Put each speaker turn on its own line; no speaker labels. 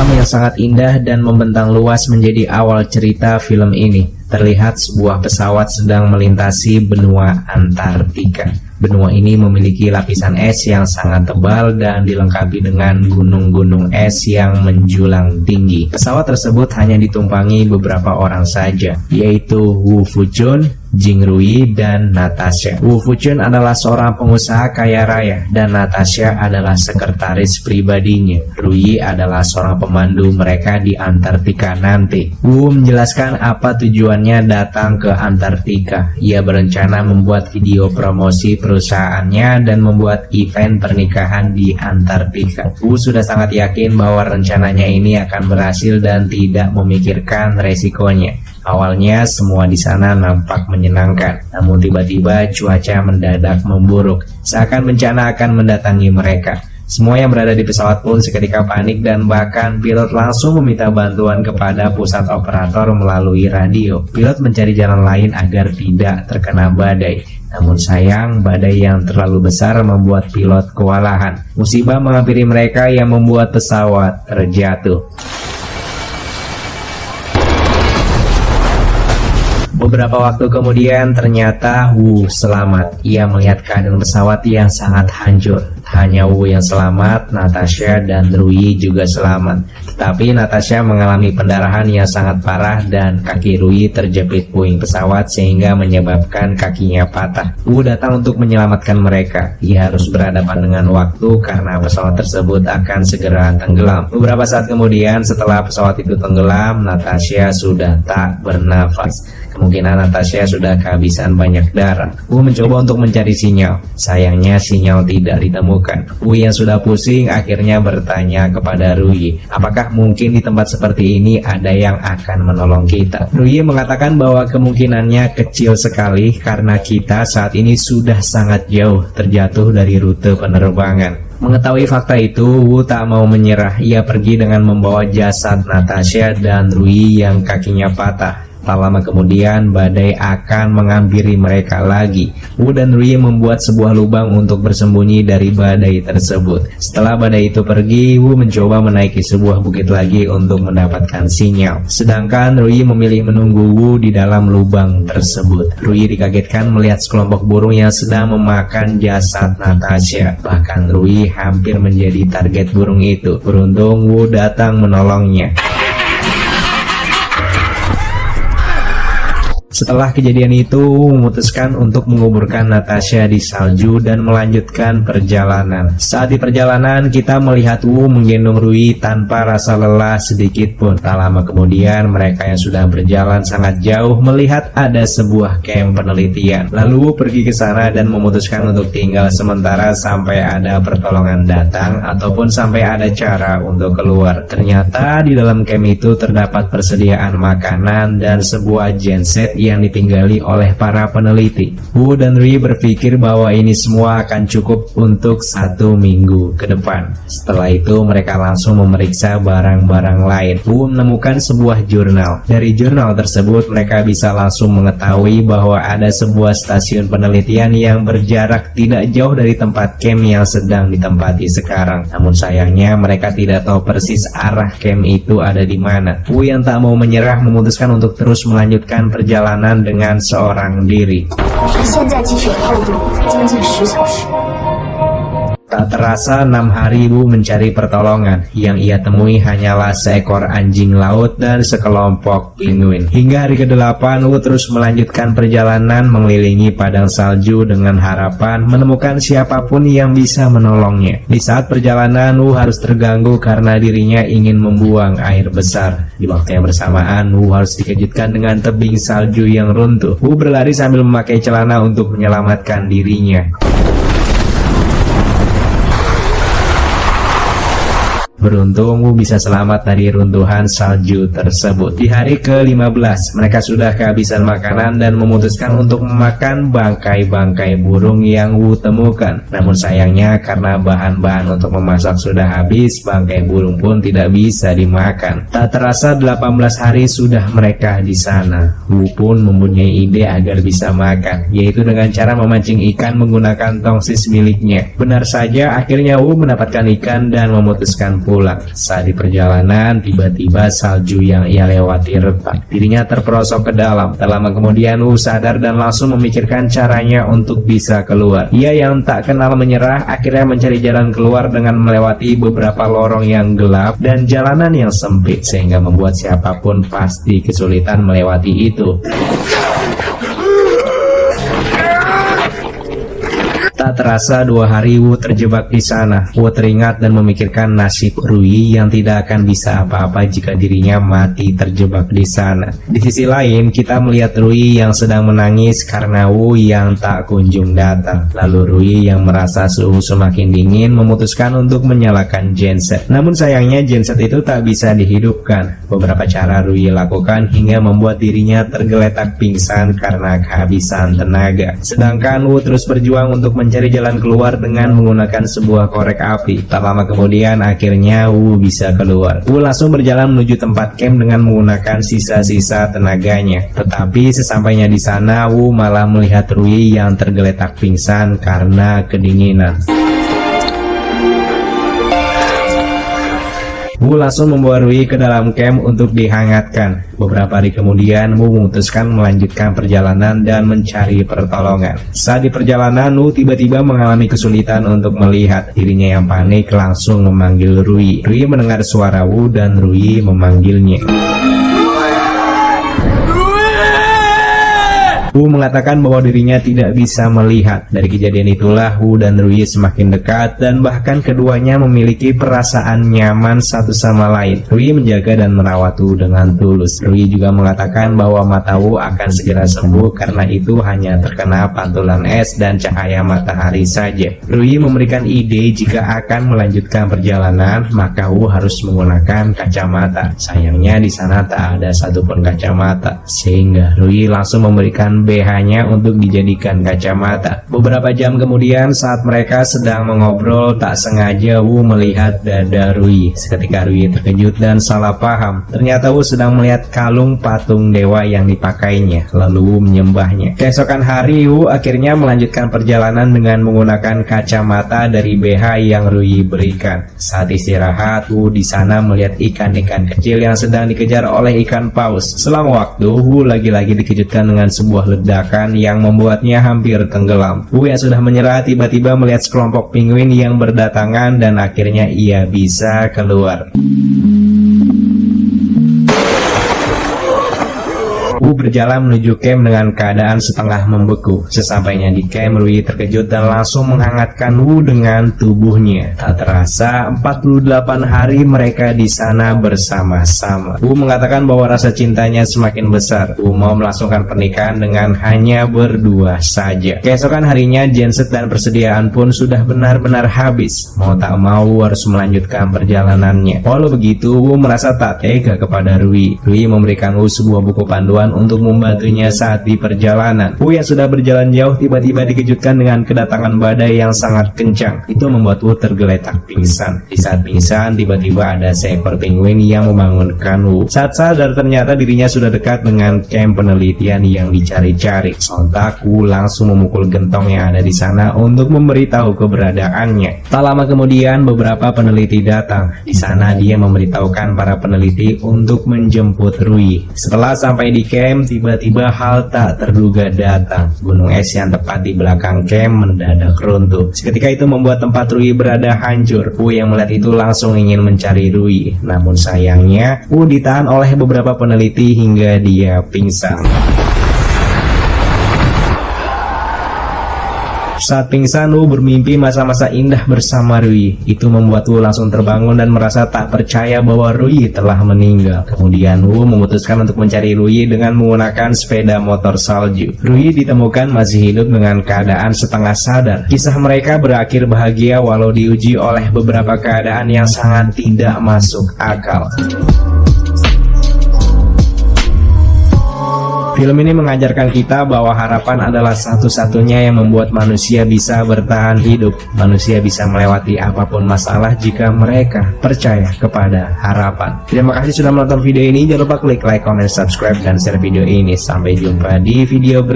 alam yang sangat indah dan membentang luas menjadi awal cerita film ini. Terlihat sebuah pesawat sedang melintasi benua Antartika. Benua ini memiliki lapisan es yang sangat tebal dan dilengkapi dengan gunung-gunung es yang menjulang tinggi. Pesawat tersebut hanya ditumpangi beberapa orang saja, yaitu Wu Fuchun, Jing Rui, dan Natasha. Wu Fuchun adalah seorang pengusaha kaya raya dan Natasha adalah sekretaris pribadinya. Rui adalah seorang pemandu mereka di Antartika nanti. Wu menjelaskan apa tujuannya datang ke Antartika. Ia berencana membuat video promosi perusahaannya dan membuat event pernikahan di Antartika. Wu sudah sangat yakin bahwa rencananya ini akan berhasil dan tidak memikirkan resikonya. Awalnya semua di sana nampak menyenangkan, namun tiba-tiba cuaca mendadak memburuk, seakan bencana akan mendatangi mereka. Semua yang berada di pesawat pun seketika panik dan bahkan pilot langsung meminta bantuan kepada pusat operator melalui radio. Pilot mencari jalan lain agar tidak terkena badai. Namun sayang, badai yang terlalu besar membuat pilot kewalahan. Musibah menghampiri mereka yang membuat pesawat terjatuh. Beberapa waktu kemudian ternyata Wu selamat. Ia melihat keadaan pesawat yang sangat hancur. Tak hanya Wu yang selamat, Natasha dan Rui juga selamat. Tetapi Natasha mengalami pendarahan yang sangat parah dan kaki Rui terjepit puing pesawat sehingga menyebabkan kakinya patah. Wu datang untuk menyelamatkan mereka. Ia harus berhadapan dengan waktu karena pesawat tersebut akan segera tenggelam. Beberapa saat kemudian setelah pesawat itu tenggelam, Natasha sudah tak bernafas. Kemungkinan Natasha sudah kehabisan banyak darah. Wu mencoba untuk mencari sinyal. Sayangnya sinyal tidak ditemukan. Wu yang sudah pusing akhirnya bertanya kepada Rui, apakah mungkin di tempat seperti ini ada yang akan menolong kita? Rui mengatakan bahwa kemungkinannya kecil sekali karena kita saat ini sudah sangat jauh terjatuh dari rute penerbangan. Mengetahui fakta itu, Wu tak mau menyerah. Ia pergi dengan membawa jasad Natasha dan Rui yang kakinya patah. Tak lama kemudian badai akan menghampiri mereka lagi. Wu dan Rui membuat sebuah lubang untuk bersembunyi dari badai tersebut. Setelah badai itu pergi, Wu mencoba menaiki sebuah bukit lagi untuk mendapatkan sinyal. Sedangkan Rui memilih menunggu Wu di dalam lubang tersebut. Rui dikagetkan melihat sekelompok burung yang sedang memakan jasad Natasha. Bahkan Rui hampir menjadi target burung itu. Beruntung Wu datang menolongnya. Setelah kejadian itu, memutuskan untuk menguburkan Natasha di salju dan melanjutkan perjalanan. Saat di perjalanan, kita melihat Wu menggendong Rui tanpa rasa lelah sedikit pun. Tak lama kemudian, mereka yang sudah berjalan sangat jauh melihat ada sebuah camp penelitian. Lalu Wu pergi ke sana dan memutuskan untuk tinggal sementara sampai ada pertolongan datang ataupun sampai ada cara untuk keluar. Ternyata di dalam camp itu terdapat persediaan makanan dan sebuah genset yang ditinggali oleh para peneliti. Wu dan Rui berpikir bahwa ini semua akan cukup untuk 1 minggu ke depan. Setelah itu mereka langsung memeriksa barang-barang lain. Wu menemukan sebuah jurnal. Dari jurnal tersebut mereka bisa langsung mengetahui bahwa ada sebuah stasiun penelitian yang berjarak tidak jauh dari tempat camp yang sedang ditempati sekarang. Namun sayangnya mereka tidak tahu persis arah camp itu ada di mana. Wu yang tak mau menyerah memutuskan untuk terus melanjutkan perjalanan dengan seorang diri. Tak terasa 6 hari Wu mencari pertolongan. Yang ia temui hanyalah seekor anjing laut dan sekelompok penguin. Hingga hari ke-8 Wu terus melanjutkan perjalanan mengelilingi padang salju dengan harapan menemukan siapapun yang bisa menolongnya. Di saat perjalanan Wu harus terganggu karena dirinya ingin membuang air besar. Di waktu yang bersamaan Wu harus dikejutkan dengan tebing salju yang runtuh. Wu berlari sambil memakai celana untuk menyelamatkan dirinya. Beruntung Wu bisa selamat dari runtuhan salju tersebut. Di hari ke-15 mereka sudah kehabisan makanan dan memutuskan untuk memakan bangkai-bangkai burung yang Wu temukan. Namun sayangnya karena bahan-bahan untuk memasak sudah habis, bangkai burung pun tidak bisa dimakan. Tak terasa 18 hari sudah mereka di sana. Wu pun mempunyai ide agar bisa makan, yaitu dengan cara memancing ikan menggunakan tongsis miliknya. Benar saja akhirnya Wu mendapatkan ikan dan memutuskan pulang. Saat di perjalanan, tiba-tiba salju yang ia lewati retak. Dirinya terperosok ke dalam. Tak lama kemudian Wu sadar dan langsung memikirkan caranya untuk bisa keluar. Ia yang tak kenal menyerah akhirnya mencari jalan keluar dengan melewati beberapa lorong yang gelap dan jalanan yang sempit, sehingga membuat siapapun pasti kesulitan melewati itu. Tak terasa 2 hari Wu terjebak di sana. Wu teringat dan memikirkan nasib Rui yang tidak akan bisa apa-apa jika dirinya mati terjebak di sana. Di sisi lain, kita melihat Rui yang sedang menangis karena Wu yang tak kunjung datang. Lalu Rui yang merasa suhu semakin dingin memutuskan untuk menyalakan genset. Namun sayangnya genset itu tak bisa dihidupkan. Beberapa cara Rui lakukan hingga membuat dirinya tergeletak pingsan karena kehabisan tenaga. Sedangkan Wu terus berjuang untuk mencari jalan keluar dengan menggunakan sebuah korek api. Tak lama kemudian akhirnya Wu bisa keluar. Wu langsung berjalan menuju tempat camp dengan menggunakan sisa-sisa tenaganya. Tetapi sesampainya di sana, Wu malah melihat Rui yang tergeletak pingsan karena kedinginan. Wu langsung membawa Rui ke dalam camp untuk dihangatkan. Beberapa hari kemudian, Wu memutuskan melanjutkan perjalanan dan mencari pertolongan. Saat di perjalanan, Wu tiba-tiba mengalami kesulitan untuk melihat. Dirinya yang panik langsung memanggil Rui. Rui mendengar suara Wu dan Rui memanggilnya. Wu mengatakan bahwa dirinya tidak bisa melihat. Dari kejadian itulah Wu dan Rui semakin dekat dan bahkan keduanya memiliki perasaan nyaman satu sama lain. Rui menjaga dan merawat Wu dengan tulus. Rui juga mengatakan bahwa mata Wu akan segera sembuh karena itu hanya terkena pantulan es dan cahaya matahari saja. Rui memberikan ide jika akan melanjutkan perjalanan, maka Wu harus menggunakan kacamata. Sayangnya di sana tak ada satupun kacamata, sehingga Rui langsung memberikan BH-nya untuk dijadikan kacamata. Beberapa jam kemudian saat mereka sedang mengobrol, tak sengaja Wu melihat dada Rui. Seketika Rui terkejut dan salah paham. Ternyata Wu sedang melihat kalung patung dewa yang dipakainya, lalu Wu menyembahnya. Keesokan hari Wu akhirnya melanjutkan perjalanan dengan menggunakan kacamata dari BH yang Rui berikan. Saat istirahat, Wu di sana melihat ikan-ikan kecil yang sedang dikejar oleh ikan paus. Selang waktu, Wu lagi-lagi dikejutkan dengan sebuah ledakan yang membuatnya hampir tenggelam. Wu yang sudah menyerah tiba-tiba melihat sekelompok penguin yang berdatangan dan akhirnya ia bisa keluar. Wu berjalan menuju camp dengan keadaan setengah membeku. Sesampainya di camp, Rui terkejut dan langsung menghangatkan Wu dengan tubuhnya. Tak terasa 48 hari mereka di sana bersama-sama. Wu mengatakan bahwa rasa cintanya semakin besar. Wu mau melangsungkan pernikahan dengan hanya berdua saja. Keesokan harinya, genset dan persediaan pun sudah benar-benar habis. Mau tak mau harus melanjutkan perjalanannya. Walau begitu, Wu merasa tak tega kepada Rui. Rui memberikan Wu sebuah buku panduan untuk membantunya saat di perjalanan. Wu yang sudah berjalan jauh tiba-tiba dikejutkan dengan kedatangan badai yang sangat kencang. Itu membuat Wu tergeletak pingsan. Di saat pingsan, tiba-tiba ada seekor penguin yang membangunkan Wu. Saat sadar ternyata dirinya sudah dekat dengan camp penelitian yang dicari-cari. Sontak Wu langsung memukul gentong yang ada di sana untuk memberitahu keberadaannya. Tak lama kemudian beberapa peneliti datang. Di sana dia memberitahukan para peneliti untuk menjemput Rui. Setelah sampai di camp, tiba-tiba hal tak terduga datang. Gunung es yang tepat di belakang camp mendadak runtuh. Seketika itu membuat tempat Rui berada hancur. Wu yang melihat itu langsung ingin mencari Rui. Namun sayangnya, Wu ditahan oleh beberapa peneliti hingga dia pingsan. Saat pingsan, Wu bermimpi masa-masa indah bersama Rui. Itu membuat Wu langsung terbangun dan merasa tak percaya bahwa Rui telah meninggal. Kemudian Wu memutuskan untuk mencari Rui dengan menggunakan sepeda motor salju. Rui ditemukan masih hidup dengan keadaan setengah sadar. Kisah mereka berakhir bahagia walau diuji oleh beberapa keadaan yang sangat tidak masuk akal. Film ini mengajarkan kita bahwa harapan adalah satu-satunya yang membuat manusia bisa bertahan hidup. Manusia bisa melewati apapun masalah jika mereka percaya kepada harapan. Terima kasih sudah menonton video ini. Jangan lupa klik like, comment, subscribe, dan share video ini. Sampai jumpa di video berikutnya.